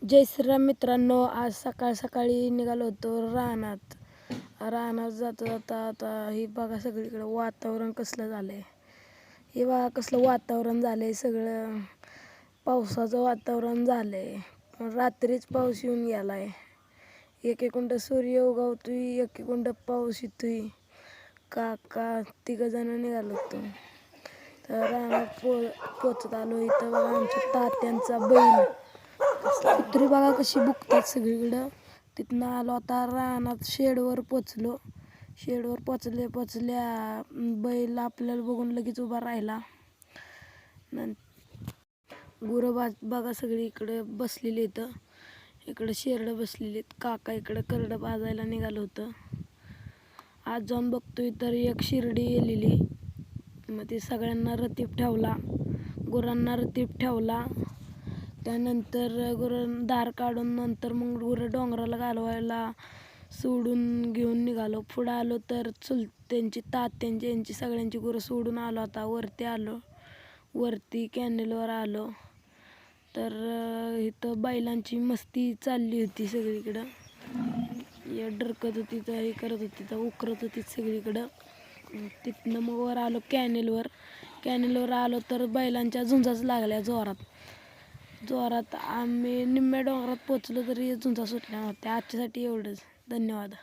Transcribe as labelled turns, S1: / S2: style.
S1: जय श्रीराम मित्रांनो, आज सकाळी निघालो होतो रानात जाता जाता आता हे बघा सगळीकडे वातावरण कसलं झालंय. हे बघा कसलं वातावरण झालंय, सगळं पावसाचं वातावरण झालंय. रात्रीच पाऊस येऊन गेलाय. एकीकुंड सूर्य उगवतोय, एकीकुंड पाऊस येतोय. काका तिघंजण निघालो होतो. तर रानात पोचत आलो. इथं बघा आमच्या तात्यांचा बैल, कुत्री बघा कशी बुकतात सगळीकडं. तिथनं आलो आता रानात शेडवर पोचलो. शेडवर पोचल्या बैल आपल्याला बघून लगेच उभा राहिला. गुरं बघा सगळी इकडे बसलेली इथं. इकडं शेरडं बसलेली. काका इकडं करडं बाजायला निघालं होतं. आज जाऊन बघतोय तर एक शिर्डी गेलेली. मग ते सगळ्यांना रतीब ठेवला, गुरांना रतीब ठेवला. त्यानंतर गुरं दार काढून नंतर मग गुरं डोंगराला घालवायला सोडून घेऊन निघालो. पुढं आलो तर चुलत्यांची, तात्यांची, यांची सगळ्यांची गुरं सोडून आलो. आता वरती कॅनेलवर आलो. तर इथं बैलांची मस्ती चालली होती सगळीकडं. डरकत होती तर हे करत होती तर उकरत होती सगळीकडं. तिथनं मग वर आलो कॅनेलवर आलो तर बैलांच्या झुंजाच लागल्या जोरात. आम्ही निम्म्या डोंगरात पोचलो तरी झुंजा सुटल्या नव्हत्या. आजच्यासाठी एवढंच. धन्यवाद.